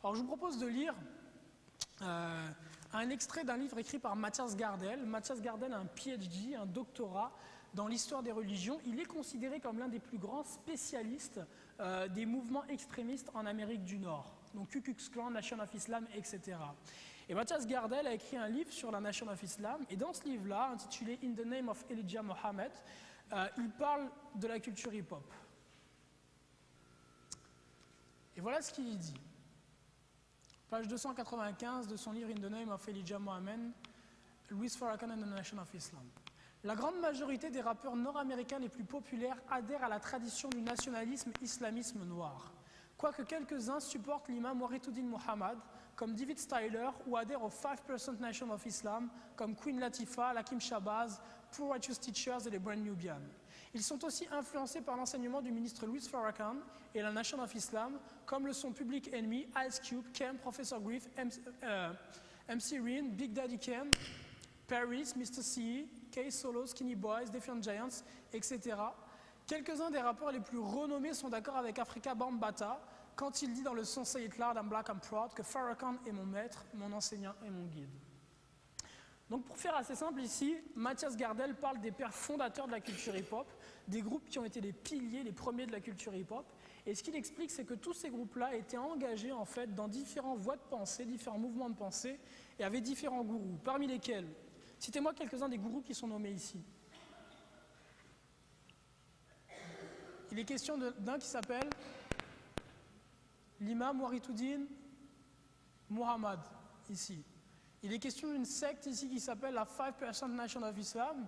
Alors je vous propose de lire un extrait d'un livre écrit par Matthias Gardel. Matthias Gardel a un PhD, un doctorat dans l'histoire des religions. Il est considéré comme l'un des plus grands spécialistes des mouvements extrémistes en Amérique du Nord. Donc Ku Klux Klan, Nation of Islam, etc. Et Matthias Gardel a écrit un livre sur la Nation of Islam. Et dans ce livre-là, intitulé In the Name of Elijah Muhammad, il parle de la culture hip-hop. Et voilà ce qu'il dit. Page 295 de son livre In the Name of Elijah Muhammad, Louis Farrakhan and the Nation of Islam. La grande majorité des rappeurs nord-américains les plus populaires adhèrent à la tradition du nationalisme islamisme noir. Quoique quelques-uns supportent l'imam Warituddin Muhammad, comme David Styler, ou adhèrent au 5% Nation of Islam, comme Queen Latifah, Lakim Shabazz, Poor Righteous Teachers et les Brand Nubian. Ils sont aussi influencés par l'enseignement du ministre Louis Farrakhan et la Nation of Islam, comme le sont Public Enemy, Ice Cube, Kem, Professor Griff, MC Ren, Big Daddy Kane, Paris, Mr. C, K-Solo, Skinny Boys, Defiant Giants, etc. Quelques-uns des rappeurs les plus renommés sont d'accord avec Afrika Bambaataa quand il dit dans le son Say It Loud, I'm Black, I'm Proud que Farrakhan est mon maître, mon enseignant et mon guide. Donc pour faire assez simple ici, Matthias Gardel parle des pères fondateurs de la culture hip-hop, des groupes qui ont été les piliers, les premiers de la culture hip-hop. Et ce qu'il explique, c'est que tous ces groupes-là étaient engagés en fait dans différentes voies de pensée, différents mouvements de pensée, et avaient différents gourous, parmi lesquels, citez-moi quelques-uns des gourous qui sont nommés ici. Il est question d'un qui s'appelle l'imam Warituddin Muhammad, ici. Il est question d'une secte ici qui s'appelle la 5% Nation of Islam.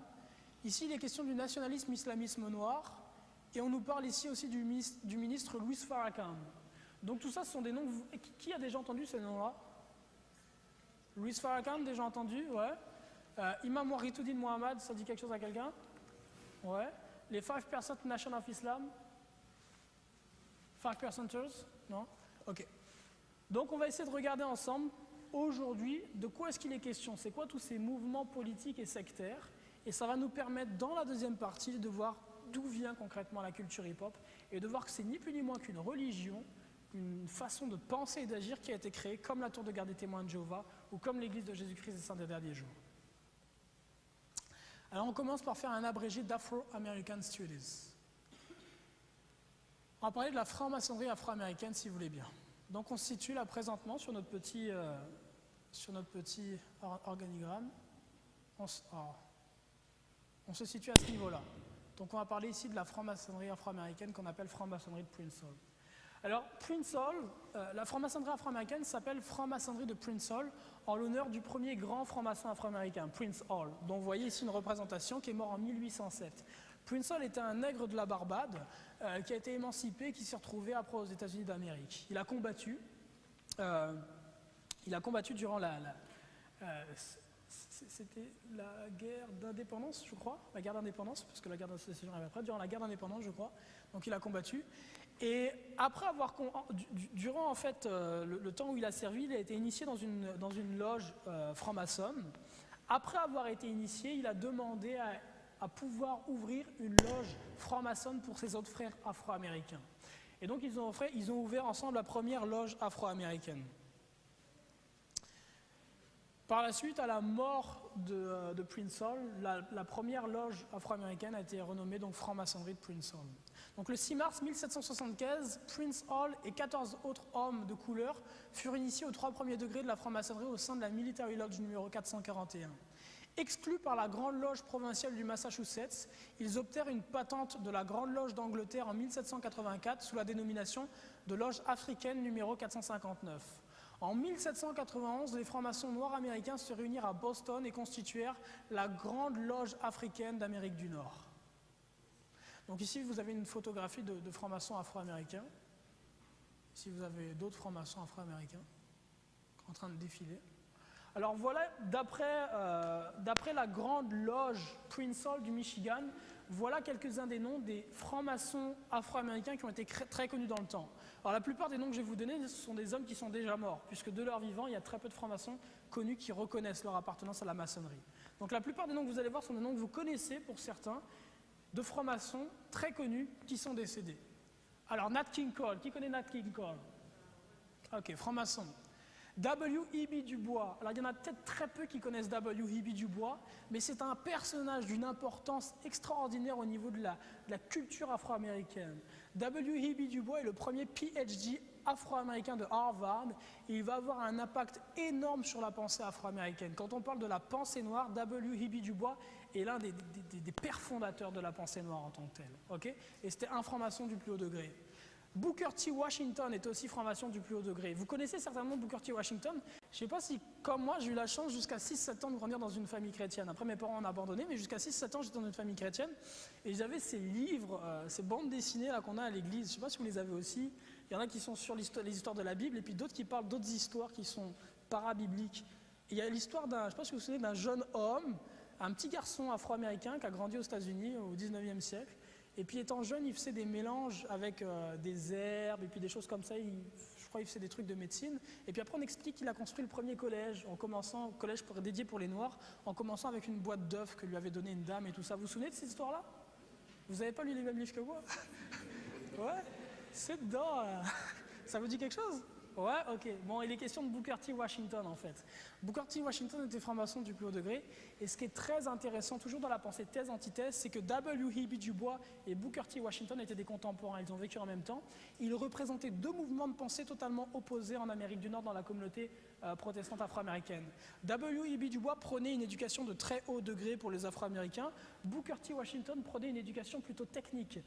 Ici, il est question du nationalisme islamisme noir. Et on nous parle ici aussi du ministre Louis Farrakhan. Donc tout ça, ce sont des noms... Qui a déjà entendu ces noms-là? Louis Farrakhan, déjà entendu? Ouais. Imam Warituddin Muhammad, ça dit quelque chose à quelqu'un? Ouais. Les 5% Nation of Islam? 5%ers? Non? Ok. Donc on va essayer de regarder ensemble, aujourd'hui, de quoi est-ce qu'il est question? C'est quoi tous ces mouvements politiques et sectaires? Et ça va nous permettre, dans la deuxième partie, de voir d'où vient concrètement la culture hip-hop et de voir que c'est ni plus ni moins qu'une religion, une façon de penser et d'agir qui a été créée comme la tour de garde des témoins de Jéhovah ou comme l'église de Jésus-Christ des Saints des derniers jours. Alors on commence par faire un abrégé d'Afro-American Studies. On va parler de la franc-maçonnerie afro-américaine si vous voulez bien. Donc on se situe là présentement sur notre petit organigramme. On se situe à ce niveau-là. Donc on va parler ici de la franc-maçonnerie afro-américaine qu'on appelle franc-maçonnerie de Prince Hall. Alors Prince Hall, la franc-maçonnerie afro-américaine s'appelle franc-maçonnerie de Prince Hall en l'honneur du premier grand franc-maçon afro-américain, Prince Hall, dont vous voyez ici une représentation qui est mort en 1807. Prince Hall était un nègre de la Barbade qui a été émancipé et qui s'est retrouvé après aux États-Unis d'Amérique. Il a combattu durant c'était la guerre d'indépendance, je crois, la guerre d'indépendance, parce que la guerre de sécession arrive après, durant la guerre d'indépendance, je crois, donc il a combattu. Et après avoir, durant en fait le temps où il a servi, il a été initié dans une loge franc-maçonne. Après avoir été initié, il a demandé à pouvoir ouvrir une loge franc-maçonne pour ses autres frères afro-américains. Et donc ils ont ouvert ensemble la première loge afro-américaine. Par la suite, à la mort de Prince Hall, la première loge afro-américaine a été renommée donc franc-maçonnerie de Prince Hall. Donc le 6 mars 1775, Prince Hall et 14 autres hommes de couleur furent initiés aux 3 premiers degrés de la franc-maçonnerie au sein de la Military Lodge numéro 441. Exclus par la Grande Loge provinciale du Massachusetts, ils obtinrent une patente de la Grande Loge d'Angleterre en 1784 sous la dénomination de Loge africaine numéro 459. En 1791, les francs-maçons noirs américains se réunirent à Boston et constituèrent la Grande Loge africaine d'Amérique du Nord. Donc ici, vous avez une photographie de francs-maçons afro-américains. Ici, vous avez d'autres francs-maçons afro-américains en train de défiler. Alors voilà, d'après la Grande Loge Prince Hall du Michigan, voilà quelques-uns des noms des francs-maçons afro-américains qui ont été très connus dans le temps. Alors la plupart des noms que je vais vous donner, ce sont des hommes qui sont déjà morts, puisque de leur vivant, il y a très peu de francs-maçons connus qui reconnaissent leur appartenance à la maçonnerie. Donc la plupart des noms que vous allez voir sont des noms que vous connaissez pour certains, de francs-maçons très connus qui sont décédés. Alors Nat King Cole, qui connaît Nat King Cole? Ok, franc-maçon. W.E.B. Du Bois. Alors il y en a peut-être très peu qui connaissent W.E.B. Du Bois, mais c'est un personnage d'une importance extraordinaire au niveau de la culture afro-américaine. W.E.B. Du Bois est le premier PhD afro-américain de Harvard et il va avoir un impact énorme sur la pensée afro-américaine. Quand on parle de la pensée noire, W.E.B. Du Bois est l'un des pères fondateurs de la pensée noire en tant que telle. Okay, et c'était un franc-maçon du plus haut degré. Booker T. Washington était aussi franc-maçon du plus haut degré. Vous connaissez certainement Booker T. Washington. Je ne sais pas si, comme moi, j'ai eu la chance jusqu'à 6-7 ans de grandir dans une famille chrétienne. Après, mes parents ont abandonné, mais jusqu'à 6-7 ans, j'étais dans une famille chrétienne. Et j'avais ces livres, ces bandes dessinées là qu'on a à l'église. Je ne sais pas si vous les avez aussi. Il y en a qui sont sur les histoires de la Bible, et puis d'autres qui parlent d'autres histoires qui sont parabibliques. Et il y a l'histoire d'un, je ne sais pas si vous vous souvenez, d'un jeune homme, un petit garçon afro-américain qui a grandi aux États-Unis au 19e siècle. Et puis étant jeune, il faisait des mélanges avec des herbes et puis des choses comme ça. Je crois qu'il faisait des trucs de médecine. Et puis après, on explique qu'il a construit le premier collège, collège dédié pour les Noirs, en commençant avec une boîte d'œufs que lui avait donnée une dame et tout ça. Vous vous souvenez de cette histoire-là? Vous n'avez pas lu les mêmes livres que moi? Ouais, c'est dedans. Ça vous dit quelque chose? Ouais, ok. Bon, il est question de Booker T. Washington en fait. Booker T. Washington était franc-maçon du plus haut degré. Et ce qui est très intéressant, toujours dans la pensée thèse-antithèse, c'est que W.E.B. Du Bois et Booker T. Washington étaient des contemporains. Ils ont vécu en même temps. Ils représentaient deux mouvements de pensée totalement opposés en Amérique du Nord dans la communauté protestante afro-américaine. W.E.B. Du Bois prônait une éducation de très haut degré pour les Afro-Américains. Booker T. Washington prônait une éducation plutôt technique,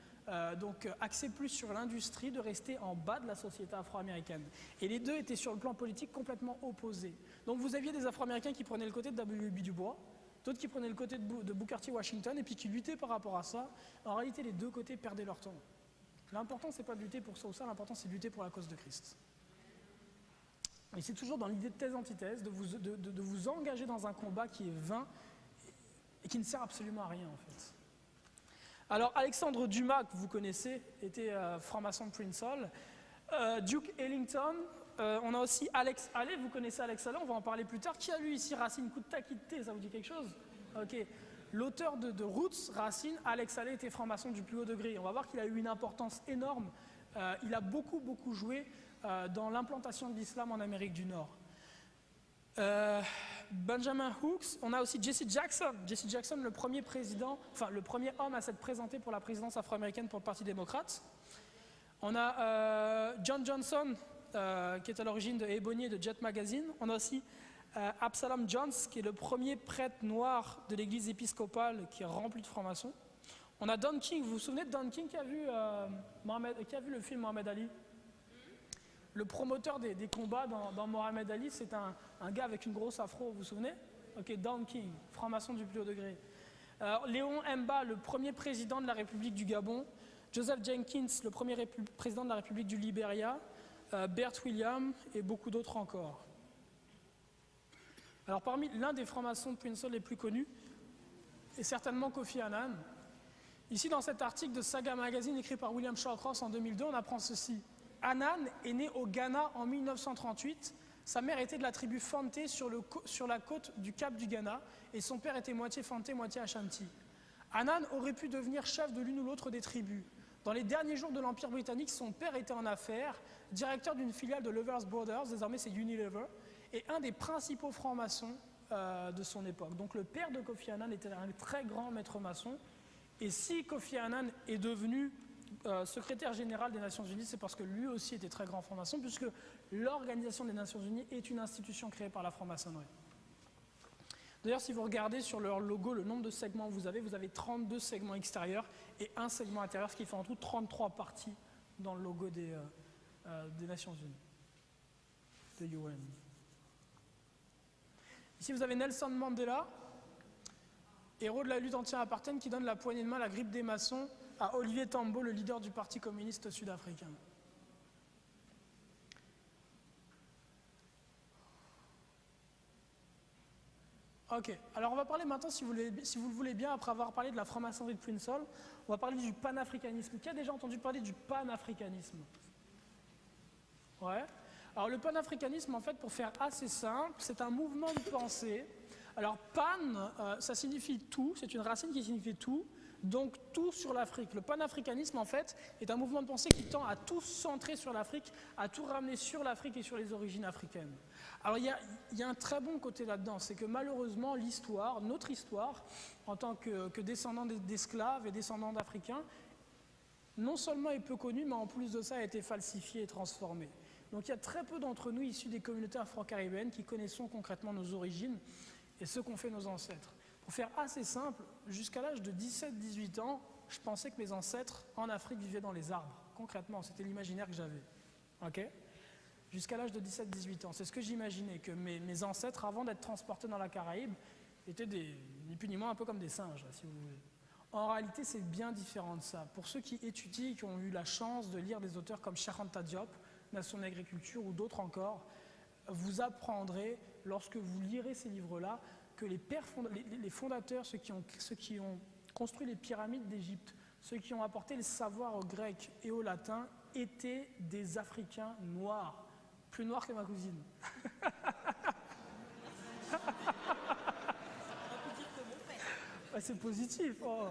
donc axée plus sur l'industrie, de rester en bas de la société afro-américaine. Et les deux étaient sur le plan politique complètement opposés. Donc vous aviez des Afro-Américains qui prenaient le côté de W.E.B. Du Bois, d'autres qui prenaient le côté de Booker T. Washington et puis qui luttaient par rapport à ça. En réalité, les deux côtés perdaient leur temps. L'important, c'est pas de lutter pour ça ou ça, l'important, c'est de lutter pour la cause de Christ. Et c'est toujours dans l'idée de thèse-antithèse, de vous engager dans un combat qui est vain et qui ne sert absolument à rien, en fait. Alors, Alexandre Dumas, que vous connaissez, était franc-maçon de Prince Hall. Duke Ellington, on a aussi Alex Haley, vous connaissez Alex Haley, on va en parler plus tard. Qui a lu ici Racine, coup de taquet de thé, ça vous dit quelque chose? Ok. L'auteur de Roots, Racine, Alex Haley, était franc-maçon du plus haut degré. On va voir qu'il a eu une importance énorme. Il a beaucoup joué dans l'implantation de l'islam en Amérique du Nord. Benjamin Hooks, on a aussi Jesse Jackson. Jesse Jackson, le premier président, enfin le premier homme à s'être présenté pour la présidence afro-américaine pour le Parti démocrate. On a John Johnson, qui est à l'origine de Ebony et de Jet Magazine. On a aussi Absalom Jones, qui est le premier prêtre noir de l'église épiscopale qui est rempli de francs-maçons. On a Don King, vous vous souvenez de Don King qui a vu le film Mohamed Ali? Le promoteur des combats dans Mohamed Ali, c'est un gars avec une grosse afro, vous vous souvenez? Ok, Don King, franc-maçon du plus haut degré. Léon Mba, le premier président de la République du Gabon. Joseph Jenkins, le premier président de la République du Libéria. Bert Williams et beaucoup d'autres encore. Alors parmi l'un des francs-maçons de Prince Hall les plus connus est certainement Kofi Annan. Ici dans cet article de Saga Magazine écrit par William Shawcross en 2002, on apprend ceci. Annan est né au Ghana en 1938. Sa mère était de la tribu Fanté sur la côte du Cap du Ghana et son père était moitié Fanté, moitié Ashanti. Annan aurait pu devenir chef de l'une ou l'autre des tribus. Dans les derniers jours de l'Empire britannique, son père était en affaires, directeur d'une filiale de Lovers Brothers, désormais c'est Unilever, et un des principaux francs-maçons de son époque. Donc le père de Kofi Annan était un très grand maître maçon. Et si Kofi Annan est devenu secrétaire général des Nations Unies, c'est parce que lui aussi était très grand franc-maçon, puisque l'Organisation des Nations Unies est une institution créée par la franc-maçonnerie. D'ailleurs, si vous regardez sur leur logo le nombre de segments que vous avez 32 segments extérieurs et un segment intérieur, ce qui fait en tout 33 parties dans le logo des Nations Unies, de UN. Ici, vous avez Nelson Mandela, héros de la lutte anti-apartheid, qui donne la poignée de main, la grippe des maçons, à Olivier Tambo, le leader du Parti communiste sud-africain. Ok, alors on va parler maintenant, si vous le voulez bien, après avoir parlé de la franc-maçonnerie de Prince Hall, on va parler du panafricanisme. Qui a déjà entendu parler du panafricanisme? Ouais. Alors le panafricanisme, en fait, pour faire assez simple, c'est un mouvement de pensée. Alors pan, ça signifie tout, c'est une racine qui signifie tout. donc tout sur l'Afrique. Le panafricanisme, en fait, est un mouvement de pensée qui tend à tout centrer sur l'Afrique, à tout ramener sur l'Afrique et sur les origines africaines. Alors il y a un très bon côté là-dedans, c'est que malheureusement l'histoire, notre histoire, en tant que descendants d'esclaves et descendants d'Africains, non seulement est peu connue, mais en plus de ça a été falsifiée et transformée. Donc il y a très peu d'entre nous issus des communautés afro-caribéennes qui connaissons concrètement nos origines et ce qu'ont fait nos ancêtres. Pour faire assez simple, jusqu'à l'âge de 17-18 ans, je pensais que mes ancêtres en Afrique vivaient dans les arbres. Concrètement, c'était l'imaginaire que j'avais. Okay, jusqu'à l'âge de 17-18 ans. C'est ce que j'imaginais, que mes ancêtres, avant d'être transportés dans la Caraïbe, étaient ni plus ni moins un peu comme des singes, là, si vous voulez. En réalité, c'est bien différent de ça. Pour ceux qui étudient, qui ont eu la chance de lire des auteurs comme Cheikh Anta Diop, Nation d'agriculture ou d'autres encore, vous apprendrez, lorsque vous lirez ces livres-là, que les fondateurs, ceux qui ont construit les pyramides d'Égypte, ceux qui ont apporté le savoir aux Grecs et aux Latins, étaient des Africains noirs, plus noirs que ma cousine. Bah, c'est positif. Oh.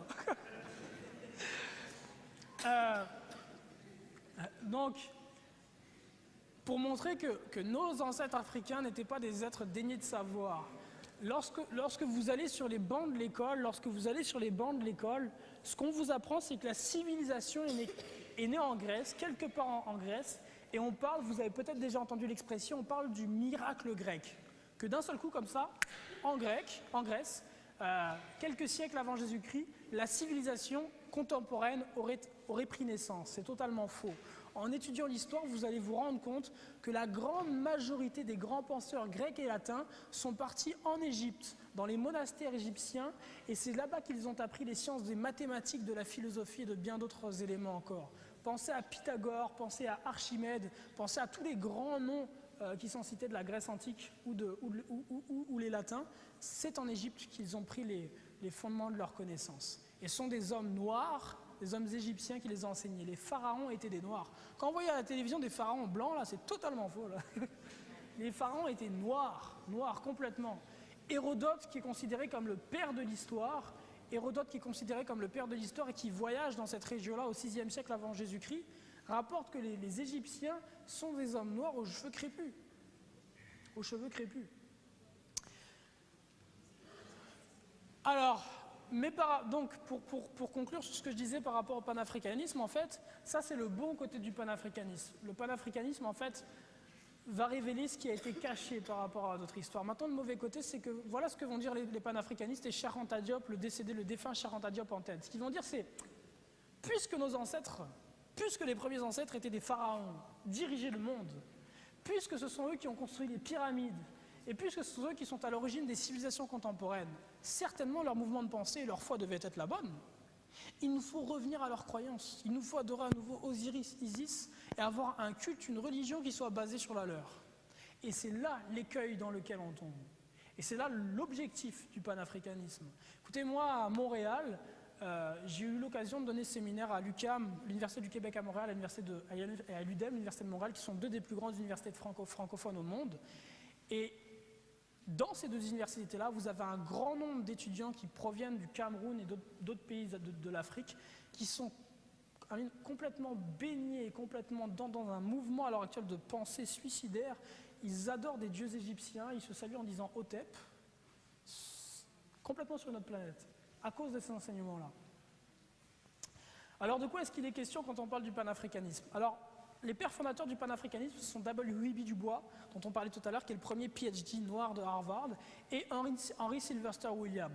Donc, pour montrer que nos ancêtres africains n'étaient pas des êtres dénués de savoir, lorsque vous allez sur les bancs de l'école, ce qu'on vous apprend, c'est que la civilisation est née en Grèce, quelque part en Grèce, et on parle, vous avez peut-être déjà entendu l'expression, on parle du miracle grec. Que d'un seul coup, comme ça, en Grèce, quelques siècles avant Jésus-Christ, la civilisation contemporaine aurait pris naissance. C'est totalement faux. En étudiant l'histoire, vous allez vous rendre compte que la grande majorité des grands penseurs grecs et latins sont partis en Égypte, dans les monastères égyptiens, et c'est là-bas qu'ils ont appris les sciences des mathématiques, de la philosophie et de bien d'autres éléments encore. Pensez à Pythagore, pensez à Archimède, pensez à tous les grands noms qui sont cités de la Grèce antique ou les latins. C'est en Égypte qu'ils ont pris les fondements de leurs connaissances. Et ce sont des hommes noirs, des hommes égyptiens qui les ont enseignés. Les pharaons étaient des noirs. Quand on voyait à la télévision des pharaons blancs, là, c'est totalement faux. Là. Les pharaons étaient noirs complètement. Hérodote, qui est considéré comme le père de l'histoire, et qui voyage dans cette région-là au VIe siècle avant Jésus-Christ, rapporte que les Égyptiens sont des hommes noirs aux cheveux crépus. Alors, donc, pour conclure sur ce que je disais par rapport au panafricanisme, en fait, ça c'est le bon côté du panafricanisme. Le panafricanisme, en fait, va révéler ce qui a été caché par rapport à notre histoire. Maintenant, le mauvais côté, c'est que voilà ce que vont dire les panafricanistes et Cheikh Anta Diop, le défunt Cheikh Anta Diop en tête. Ce qu'ils vont dire, c'est, puisque les premiers ancêtres étaient des pharaons, dirigeaient le monde, puisque ce sont eux qui ont construit les pyramides, et puisque ce sont eux qui sont à l'origine des civilisations contemporaines, certainement leur mouvement de pensée et leur foi devaient être la bonne. Il nous faut revenir à leurs croyances, il nous faut adorer à nouveau Osiris, Isis, et avoir un culte, une religion qui soit basée sur la leur. Et c'est là l'écueil dans lequel on tombe. Et c'est là l'objectif du panafricanisme. Écoutez, moi, à Montréal, j'ai eu l'occasion de donner ce séminaire à l'UQAM, l'Université du Québec à Montréal, et à l'UDEM, l'Université de Montréal, qui sont deux des plus grandes universités francophones au monde. Et dans ces deux universités-là, vous avez un grand nombre d'étudiants qui proviennent du Cameroun et d'autres pays de l'Afrique, qui sont complètement baignés, complètement dans un mouvement à l'heure actuelle de pensée suicidaire. Ils adorent des dieux égyptiens, ils se saluent en disant Hotep, complètement sur notre planète, à cause de ces enseignements-là. Alors de quoi est-ce qu'il est question quand on parle du panafricanisme ? Alors, les pères fondateurs du panafricanisme sont W.E.B. Du Bois, dont on parlait tout à l'heure, qui est le premier PhD noir de Harvard, et Henry Sylvester Williams.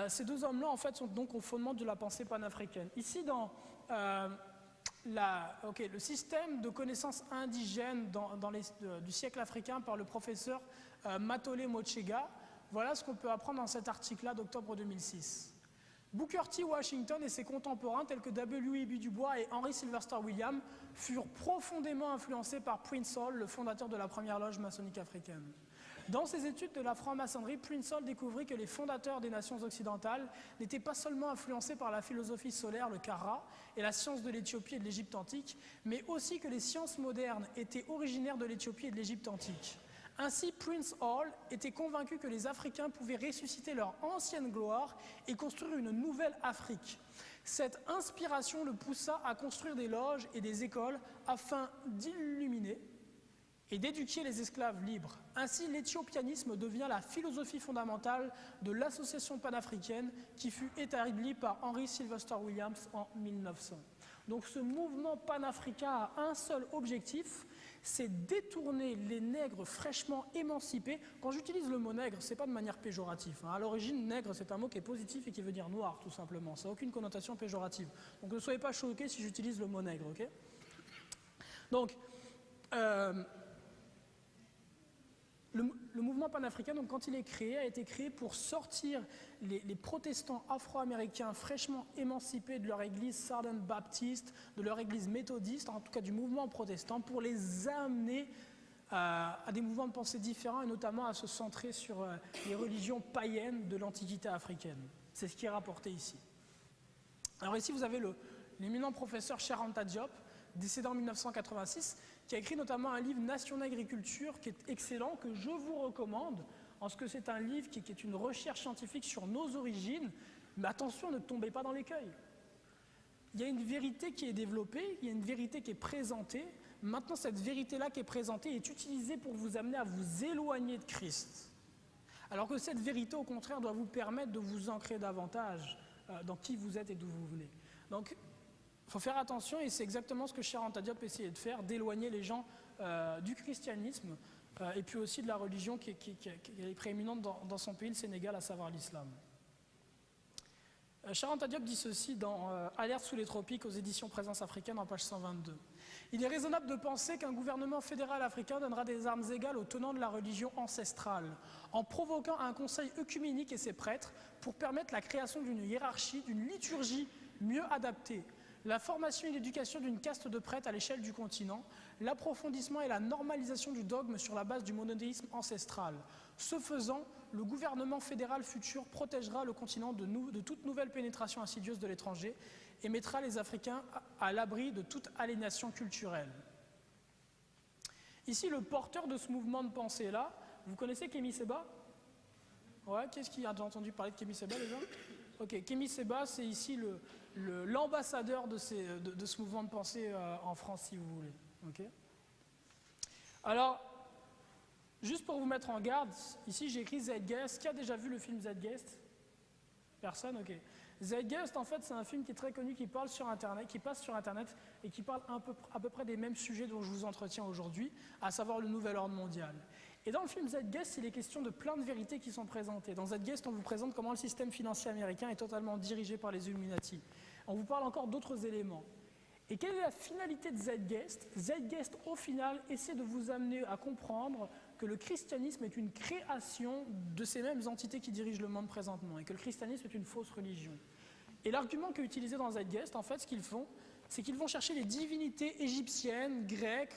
Ces deux hommes-là, en fait, sont donc au fondement de la pensée panafricaine. Ici, dans le système de connaissances indigènes du siècle africain par le professeur Matole Mochega, voilà ce qu'on peut apprendre dans cet article-là d'octobre 2006. Booker T. Washington et ses contemporains, tels que W.E.B. Du Bois et Henry Sylvester Williams, furent profondément influencés par Prince Hall, le fondateur de la première loge maçonnique africaine. Dans ses études de la franc-maçonnerie, Prince Hall découvrit que les fondateurs des nations occidentales n'étaient pas seulement influencés par la philosophie solaire, le Kara, et la science de l'Éthiopie et de l'Égypte antique, mais aussi que les sciences modernes étaient originaires de l'Éthiopie et de l'Égypte antique. Ainsi, Prince Hall était convaincu que les Africains pouvaient ressusciter leur ancienne gloire et construire une nouvelle Afrique. Cette inspiration le poussa à construire des loges et des écoles afin d'illuminer et d'éduquer les esclaves libres. Ainsi, l'éthiopianisme devient la philosophie fondamentale de l'association panafricaine qui fut établie par Henry Sylvester Williams en 1900. Donc ce mouvement panafricain a un seul objectif, c'est détourner les nègres fraîchement émancipés. Quand j'utilise le mot nègre, ce n'est pas de manière péjorative. À l'origine, nègre, c'est un mot qui est positif et qui veut dire noir, tout simplement. Ça n'a aucune connotation péjorative. Donc ne soyez pas choqués si j'utilise le mot nègre, ok? Donc, le mouvement panafricain, donc, quand il est créé, a été créé pour sortir les protestants afro-américains fraîchement émancipés de leur église Southern Baptiste, de leur église méthodiste, en tout cas du mouvement protestant, pour les amener à des mouvements de pensée différents et notamment à se centrer sur les religions païennes de l'Antiquité africaine. C'est ce qui est rapporté ici. Alors ici, vous avez l'éminent professeur Cheikh Anta Diop, décédé en 1986, qui a écrit notamment un livre Nation Agriculture qui est excellent, que je vous recommande, en ce que c'est un livre qui est une recherche scientifique sur nos origines, mais attention, ne tombez pas dans l'écueil. Il y a une vérité qui est développée, il y a une vérité qui est présentée. Maintenant, cette vérité-là qui est présentée est utilisée pour vous amener à vous éloigner de Christ. Alors que cette vérité, au contraire, doit vous permettre de vous ancrer davantage dans qui vous êtes et d'où vous venez. Donc, il faut faire attention, et c'est exactement ce que Cheikh Anta Diop essayait de faire, d'éloigner les gens du christianisme et puis aussi de la religion qui est prééminente dans son pays, le Sénégal, à savoir l'islam. Cheikh Anta Diop dit ceci dans Alerte sous les tropiques aux éditions Présence africaine en page 122. Il est raisonnable de penser qu'un gouvernement fédéral africain donnera des armes égales aux tenants de la religion ancestrale, en provoquant un conseil œcuménique et ses prêtres pour permettre la création d'une hiérarchie, d'une liturgie mieux adaptée, la formation et l'éducation d'une caste de prêtres à l'échelle du continent, l'approfondissement et la normalisation du dogme sur la base du monothéisme ancestral. Ce faisant, le gouvernement fédéral futur protégera le continent de toute nouvelle pénétration insidieuse de l'étranger et mettra les Africains à l'abri de toute aliénation culturelle. Ici, le porteur de ce mouvement de pensée-là, vous connaissez Kémy Séba? Ouais, qu'est-ce qui a entendu parler de Kémy Séba déjà? Ok, Kémy Séba, c'est ici l'ambassadeur de ce mouvement de pensée en France, si vous voulez. Okay. Alors, juste pour vous mettre en garde, ici j'ai écrit Zeitgeist. Qui a déjà vu le film Zeitgeist? Personne? Ok. Zeitgeist, en fait, c'est un film qui est très connu, qui passe sur Internet et qui parle à peu près des mêmes sujets dont je vous entretiens aujourd'hui, à savoir le nouvel ordre mondial. Et dans le film Zeitgeist, il est question de plein de vérités qui sont présentées. Dans Zeitgeist, on vous présente comment le système financier américain est totalement dirigé par les Illuminati. On vous parle encore d'autres éléments. Et quelle est la finalité de Zeitgeist? Zeitgeist, au final, essaie de vous amener à comprendre que le christianisme est une création de ces mêmes entités qui dirigent le monde présentement, et que le christianisme est une fausse religion. Et l'argument qui est utilisé dans Zeitgeist, en fait, ce qu'ils font, c'est qu'ils vont chercher les divinités égyptiennes, grecques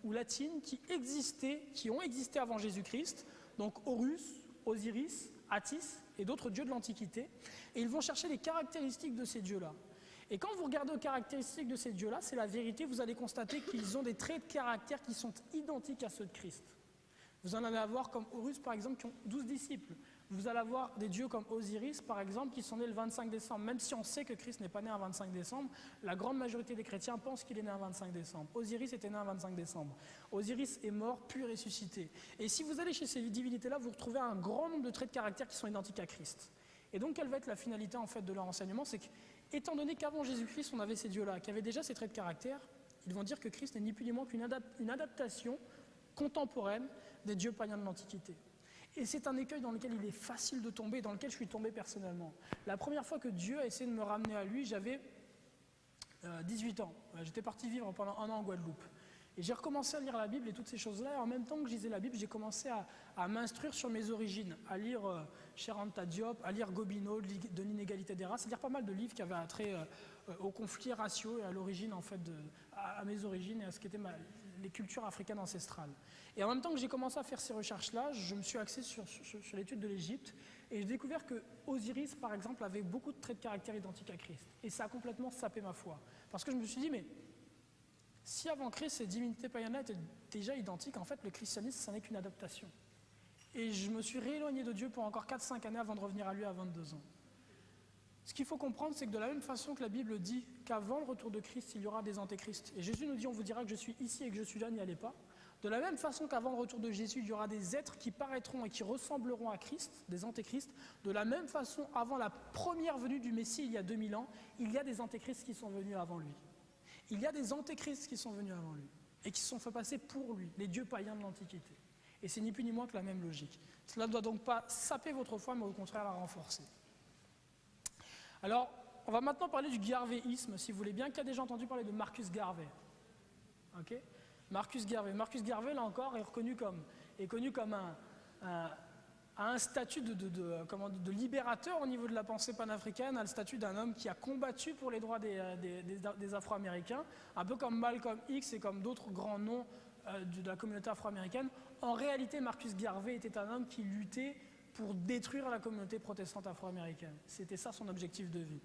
ou latines qui ont existé avant Jésus-Christ, donc Horus, Osiris, Attis et d'autres dieux de l'Antiquité, et ils vont chercher les caractéristiques de ces dieux-là. Et quand vous regardez aux caractéristiques de ces dieux-là, c'est la vérité, vous allez constater qu'ils ont des traits de caractère qui sont identiques à ceux de Christ. Vous en allez avoir comme Horus, par exemple, qui ont 12 disciples. Vous allez avoir des dieux comme Osiris, par exemple, qui sont nés le 25 décembre. Même si on sait que Christ n'est pas né un 25 décembre, la grande majorité des chrétiens pensent qu'il est né un 25 décembre. Osiris était né un 25 décembre. Osiris est mort, puis ressuscité. Et si vous allez chez ces divinités-là, vous retrouvez un grand nombre de traits de caractère qui sont identiques à Christ. Et donc, quelle va être la finalité, en fait, de leur enseignement? C'est qu'étant donné qu'avant Jésus-Christ, on avait ces dieux-là, qui avaient déjà ces traits de caractère, ils vont dire que Christ n'est ni plus ni moins qu'une adaptation contemporaine des dieux païens de l'Antiquité. Et c'est un écueil dans lequel il est facile de tomber, dans lequel je suis tombé personnellement. La première fois que Dieu a essayé de me ramener à lui, j'avais 18 ans. J'étais parti vivre pendant 1 an en Guadeloupe. Et j'ai recommencé à lire la Bible et toutes ces choses-là. Et en même temps que je lisais la Bible, j'ai commencé à m'instruire sur mes origines, à lire Cheikh Anta Diop, à lire Gobineau, de l'inégalité des races, à lire pas mal de livres qui avaient attrait aux conflits raciaux et à l'origine, en fait, à mes origines et à ce qu'étaient les cultures africaines ancestrales. Et en même temps que j'ai commencé à faire ces recherches-là, je me suis axé sur l'étude de l'Égypte et j'ai découvert que Osiris, par exemple, avait beaucoup de traits de caractère identiques à Christ. Et ça a complètement sapé ma foi. Parce que je me suis dit, mais Si avant Christ, ces divinités païennes étaient déjà identiques, en fait, le christianisme, ça n'est qu'une adaptation. Et je me suis rééloigné de Dieu pour encore 4-5 années avant de revenir à lui à 22 ans. Ce qu'il faut comprendre, c'est que de la même façon que la Bible dit qu'avant le retour de Christ, il y aura des antéchrists, et Jésus nous dit, on vous dira que je suis ici et que je suis là, n'y allez pas. De la même façon qu'avant le retour de Jésus, il y aura des êtres qui paraîtront et qui ressembleront à Christ, des antéchrists. De la même façon, avant la première venue du Messie, il y a 2000 ans, il y a des antéchrists qui sont venus avant lui. Il y a des antéchrists qui sont venus avant lui et qui se sont fait passer pour lui, les dieux païens de l'Antiquité. Et c'est ni plus ni moins que la même logique. Cela ne doit donc pas saper votre foi, mais au contraire la renforcer. Alors, on va maintenant parler du garvéisme, si vous voulez bien. Qui a déjà entendu parler de Marcus Garvey? Okay. Marcus Garvey, là encore, est connu comme un statut de libérateur au niveau de la pensée panafricaine, a le statut d'un homme qui a combattu pour les droits des Afro-Américains, un peu comme Malcolm X et comme d'autres grands noms de la communauté afro-américaine. En réalité, Marcus Garvey était un homme qui luttait pour détruire la communauté protestante afro-américaine. C'était ça son objectif de vie.